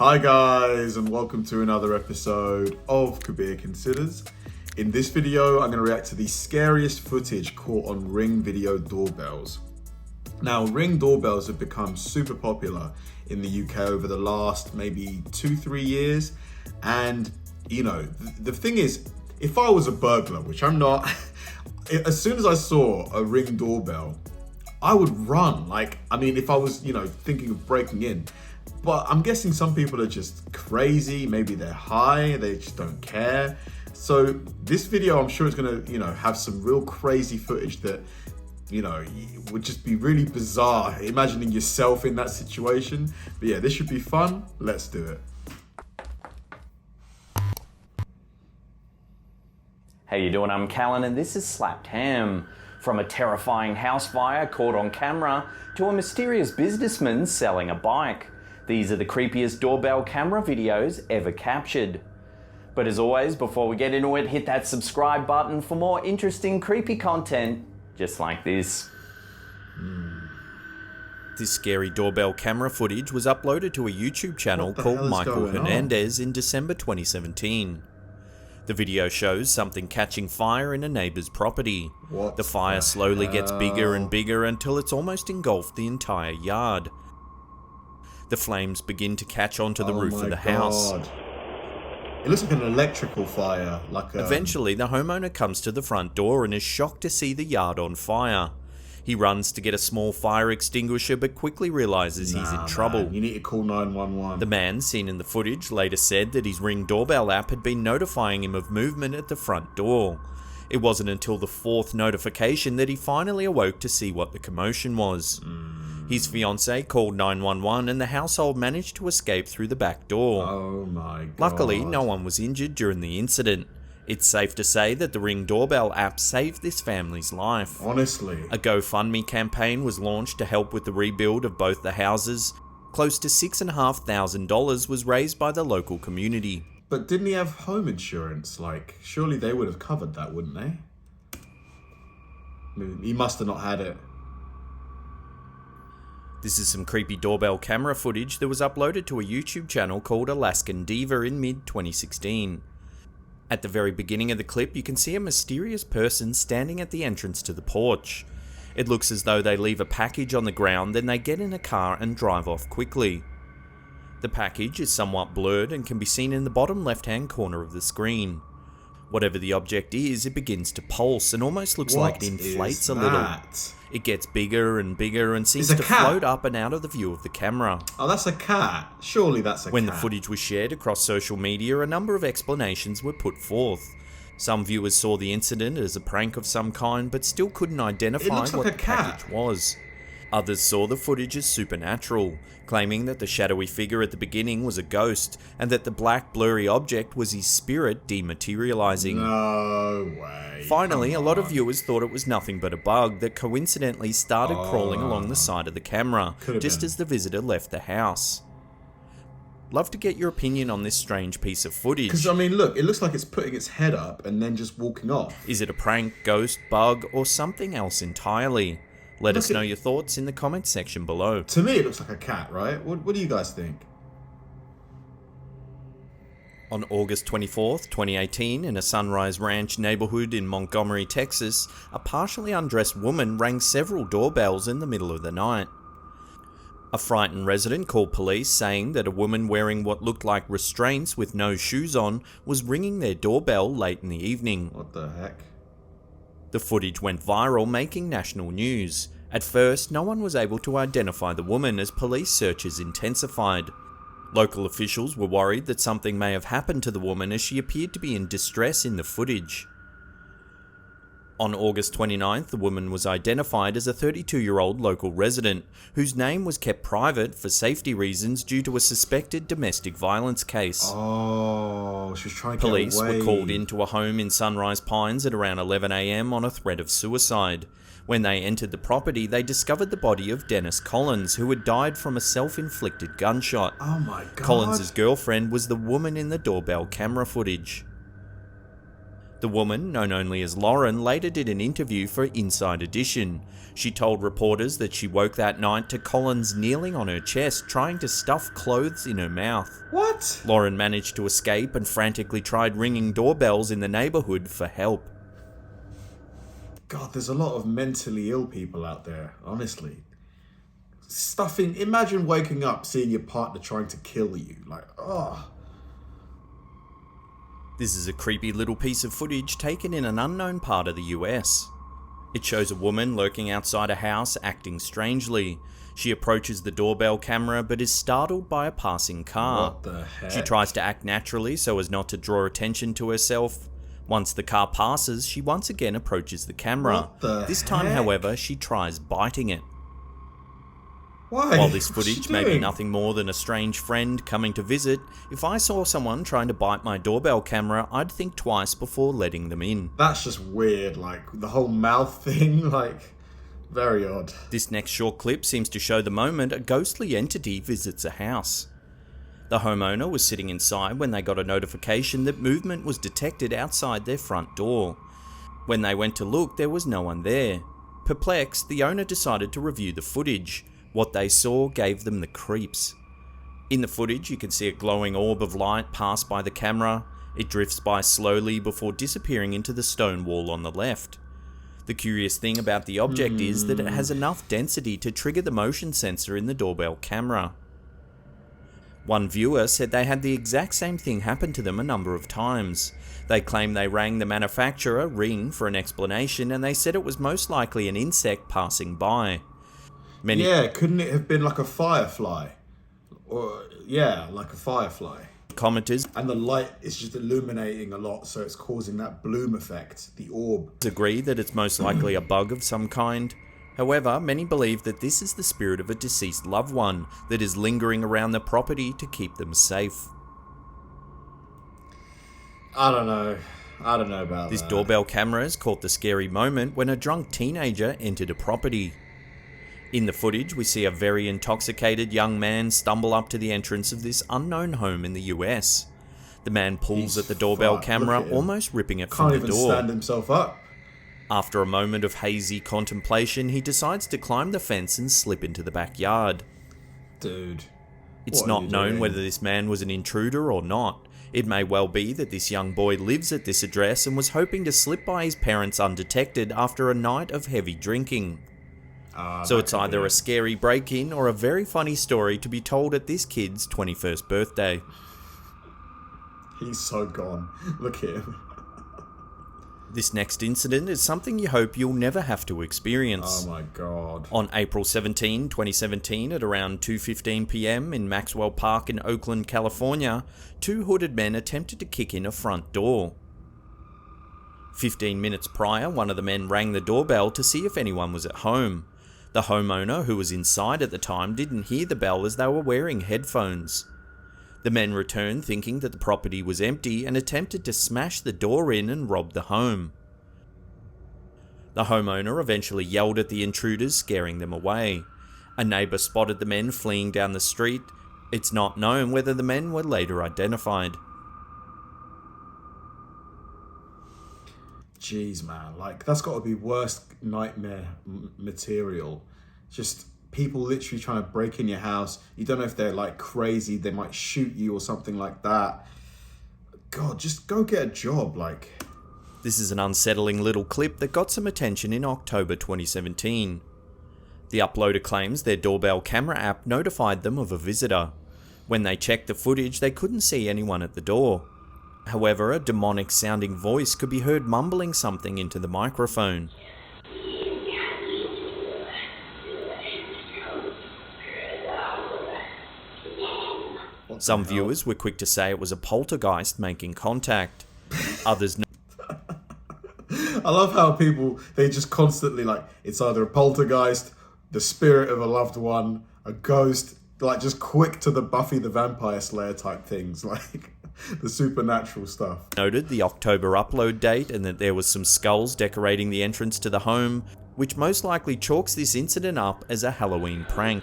Hi guys, and welcome to another episode of Kabir Considers. In this video, I'm going to react to the scariest footage caught on Ring video doorbells. Now, Ring doorbells have become super popular in the UK over the last maybe 2-3 years. And, you know, the thing is, if I was a burglar, which I'm not, as soon as I saw a Ring doorbell, I would run. If I was, thinking of breaking in. But I'm guessing some people are just crazy. Maybe they're high, they just don't care. So this video, I'm sure it's gonna, have some real crazy footage that, would just be really bizarre, imagining yourself in that situation. But yeah, this should be fun. Let's do it. How you doing? I'm Callan and this is Slapped Ham. From a terrifying house fire caught on camera to a mysterious businessman selling a bike. These are the creepiest doorbell camera videos ever captured. But as always, before we get into it, hit that subscribe button for more interesting creepy content just like this. This scary doorbell camera footage was uploaded to a YouTube channel called Michael Hernandez in December 2017. The video shows something catching fire in a neighbour's property. The fire slowly gets bigger and bigger until it's almost engulfed the entire yard. The flames begin to catch onto the roof of the house. It looks like an electrical fire. Eventually, the homeowner comes to the front door and is shocked to see the yard on fire. He runs to get a small fire extinguisher but quickly realises he's in trouble. Man, you need to call 911. The man seen in the footage later said that his Ring doorbell app had been notifying him of movement at the front door. It wasn't until the fourth notification that he finally awoke to see what the commotion was. His fiancée called 911 and the household managed to escape through the back door. Oh my god. Luckily, no one was injured during the incident. It's safe to say that the Ring doorbell app saved this family's life. Honestly. A GoFundMe campaign was launched to help with the rebuild of both the houses. Close to $6,500 was raised by the local community. But didn't he have home insurance? Surely they would have covered that, wouldn't they? I mean, he must have not had it. This is some creepy doorbell camera footage that was uploaded to a YouTube channel called Alaskan Diva in mid-2016. At the very beginning of the clip, you can see a mysterious person standing at the entrance to the porch. It looks as though they leave a package on the ground, then they get in a car and drive off quickly. The package is somewhat blurred and can be seen in the bottom left-hand corner of the screen. Whatever the object is, it begins to pulse and almost looks like it inflates a little. It gets bigger and bigger and seems to float up and out of the view of the camera. Oh, that's a cat. Surely that's a cat. When the footage was shared across social media, a number of explanations were put forth. Some viewers saw the incident as a prank of some kind, but still couldn't identify what the package was. Others saw the footage as supernatural, claiming that the shadowy figure at the beginning was a ghost, and that the black blurry object was his spirit dematerializing. No way. Finally, a lot of viewers thought it was nothing but a bug that coincidentally started crawling along the side of the camera, just as the visitor left the house. Love to get your opinion on this strange piece of footage. Because, look, it looks like it's putting its head up and then just walking off. Is it a prank, ghost, bug, or something else entirely? Let us know your thoughts in the comments section below. To me, it looks like a cat, right? What do you guys think? On August 24th, 2018, in a Sunrise Ranch neighborhood in Montgomery, Texas, a partially undressed woman rang several doorbells in the middle of the night. A frightened resident called police saying that a woman wearing what looked like restraints with no shoes on was ringing their doorbell late in the evening. What the heck? The footage went viral, making national news. At first, no one was able to identify the woman as police searches intensified. Local officials were worried that something may have happened to the woman as she appeared to be in distress in the footage. On August 29th, the woman was identified as a 32-year-old local resident, whose name was kept private for safety reasons due to a suspected domestic violence case. Oh, she was trying to get away. Police were called into a home in Sunrise Pines at around 11 AM on a threat of suicide. When they entered the property, they discovered the body of Dennis Collins, who had died from a self-inflicted gunshot. Oh my god. Collins' girlfriend was the woman in the doorbell camera footage. The woman, known only as Lauren, later did an interview for Inside Edition. She told reporters that she woke that night to Collins kneeling on her chest, trying to stuff clothes in her mouth. What? Lauren managed to escape and frantically tried ringing doorbells in the neighbourhood for help. God, there's a lot of mentally ill people out there, honestly. Stuffing, imagine waking up seeing your partner trying to kill you. Like, oh. This is a creepy little piece of footage taken in an unknown part of the US. It shows a woman lurking outside a house acting strangely. She approaches the doorbell camera but is startled by a passing car. What the heck? She tries to act naturally so as not to draw attention to herself. Once the car passes, she once again approaches the camera. What the This time, heck? however, she tries biting it. Why? While this What's she footage may be doing? nothing more than a strange friend coming to visit, if I saw someone trying to bite my doorbell camera, I'd think twice before letting them in. That's just weird, like, the whole mouth thing, like, very odd. This next short clip seems to show the moment a ghostly entity visits a house. The homeowner was sitting inside when they got a notification that movement was detected outside their front door. When they went to look, there was no one there. Perplexed, the owner decided to review the footage. What they saw gave them the creeps. In the footage, you can see a glowing orb of light pass by the camera. It drifts by slowly before disappearing into the stone wall on the left. The curious thing about the object is that it has enough density to trigger the motion sensor in the doorbell camera. One viewer said they had the exact same thing happen to them a number of times. They claim they rang the manufacturer, Ring, for an explanation, and they said it was most likely an insect passing by. Yeah, couldn't it have been like a firefly? Or, yeah, like a firefly. Commenters And the light is just illuminating a lot, so it's causing that bloom effect, the orb. agree that it's most likely a bug of some kind. However, many believe that this is the spirit of a deceased loved one that is lingering around the property to keep them safe. I don't know about This that. doorbell camera has caught the scary moment when a drunk teenager entered a property. In the footage, we see a very intoxicated young man stumble up to the entrance of this unknown home in the US. The man pulls He's at the doorbell fucked. camera, Look at him. almost ripping it Can't from the even door. stand himself up. After a moment of hazy contemplation, he decides to climb the fence and slip into the backyard. Dude. It's what are not you known doing? whether this man was an intruder or not. It may well be that this young boy lives at this address and was hoping to slip by his parents undetected after a night of heavy drinking. So that it's could either be. a scary break-in or a very funny story to be told at this kid's 21st birthday. He's so gone. Look at him. This next incident is something you hope you'll never have to experience. Oh my god. On April 17, 2017, at around 2:15 PM in Maxwell Park in Oakland, California, two hooded men attempted to kick in a front door. 15 minutes prior, one of the men rang the doorbell to see if anyone was at home. The homeowner, who was inside at the time, didn't hear the bell as they were wearing headphones. The men returned thinking that the property was empty and attempted to smash the door in and rob the home. The homeowner eventually yelled at the intruders, scaring them away. A neighbour spotted the men fleeing down the street. It's not known whether the men were later identified. Jeez, man. Like, that's got to be worst nightmare material. Just people literally trying to break in your house. You don't know if they're like crazy. They might shoot you or something like that. God, just go get a job. Like, This is an unsettling little clip that got some attention in October 2017. The uploader claims their doorbell camera app notified them of a visitor. When they checked the footage, they couldn't see anyone at the door. However, a demonic sounding voice could be heard mumbling something into the microphone. Some viewers were quick to say it was a poltergeist making contact. Others I love how people, they just constantly like, it's either a poltergeist, the spirit of a loved one, a ghost, like just quick to the Buffy the Vampire Slayer type things, like the supernatural stuff. noted the October upload date and that there was some skulls decorating the entrance to the home, which most likely chalks this incident up as a Halloween prank.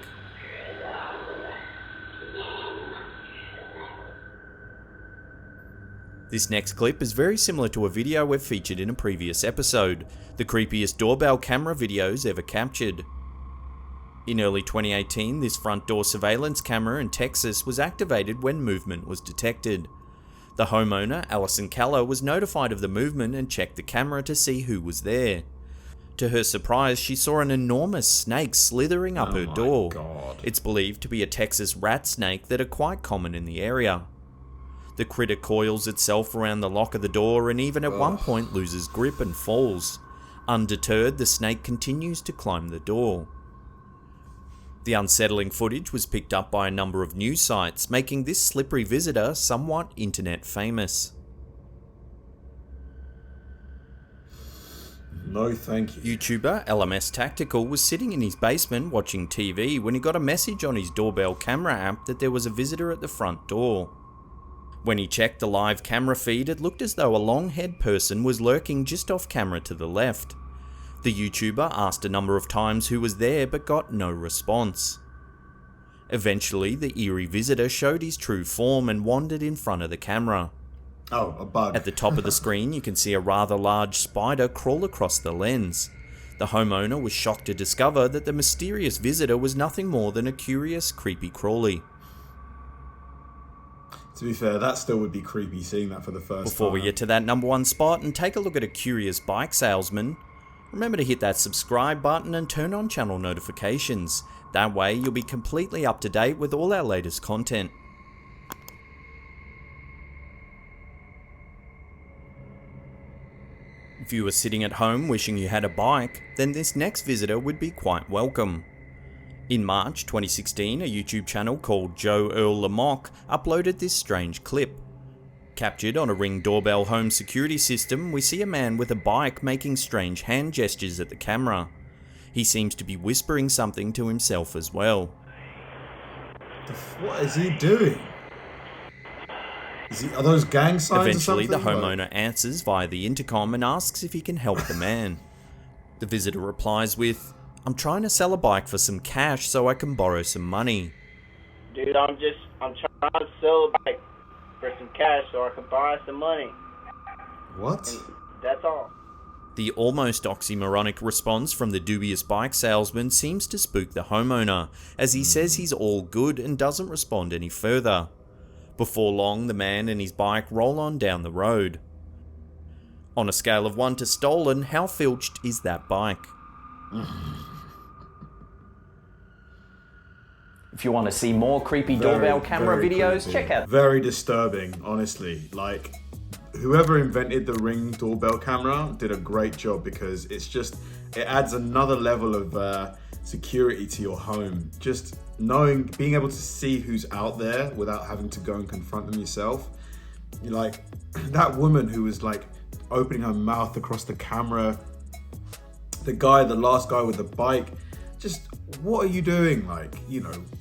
This next clip is very similar to a video we've featured in a previous episode, the creepiest doorbell camera videos ever captured. In early 2018, this front door surveillance camera in Texas was activated when movement was detected. The homeowner, Allison Keller, was notified of the movement and checked the camera to see who was there. To her surprise, she saw an enormous snake slithering up her door. God. It's believed to be a Texas rat snake that are quite common in the area. The critter coils itself around the lock of the door and even at one point loses grip and falls. Undeterred, the snake continues to climb the door. The unsettling footage was picked up by a number of news sites, making this slippery visitor somewhat internet famous. No thank you. YouTuber LMS Tactical was sitting in his basement watching TV when he got a message on his doorbell camera app that there was a visitor at the front door. When he checked the live camera feed, it looked as though a long-haired person was lurking just off camera to the left. The YouTuber asked a number of times who was there but got no response. Eventually, the eerie visitor showed his true form and wandered in front of the camera. Oh, a bug. At the top of the screen, you can see a rather large spider crawl across the lens. The homeowner was shocked to discover that the mysterious visitor was nothing more than a curious, creepy crawly. To be fair, that still would be creepy seeing that for the first time. Before we get to that number one spot and take a look at a curious bike salesman, remember to hit that subscribe button and turn on channel notifications. That way you'll be completely up to date with all our latest content. If you were sitting at home wishing you had a bike, then this next visitor would be quite welcome. In March 2016, a YouTube channel called Joe Earl Lamock uploaded this strange clip. Captured on a Ring doorbell home security system, we see a man with a bike making strange hand gestures at the camera. He seems to be whispering something to himself as well. What is he doing? Are those gang signs Eventually, or something? the homeowner answers via the intercom and asks if he can help the man. The visitor replies with, "I'm trying to sell a bike for some cash so I can borrow some money." Dude, I'm trying to sell a bike for some cash so I can buy some money. What? And that's all. The almost oxymoronic response from the dubious bike salesman seems to spook the homeowner, as he says he's all good and doesn't respond any further. Before long, the man and his bike roll on down the road. On a scale of 1 to stolen, how filched is that bike? If you want to see more creepy doorbell camera very videos, creepy. check out. Very disturbing, honestly. Like, whoever invented the Ring doorbell camera did a great job, because it adds another level of security to your home. Just being able to see who's out there without having to go and confront them yourself. Like, that woman who was like opening her mouth across the camera, the last guy with the bike, just, what are you doing? Like,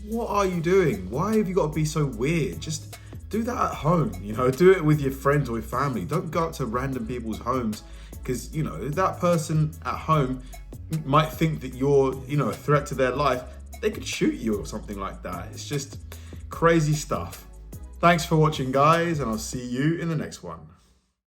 what are you doing? Why have you got to be so weird? Just do that at home, do it with your friends or with family. Don't go up to random people's homes, because, that person at home might think that you're, a threat to their life. They could shoot you or something like that. It's just crazy stuff. Thanks for watching, guys, and I'll see you in the next one.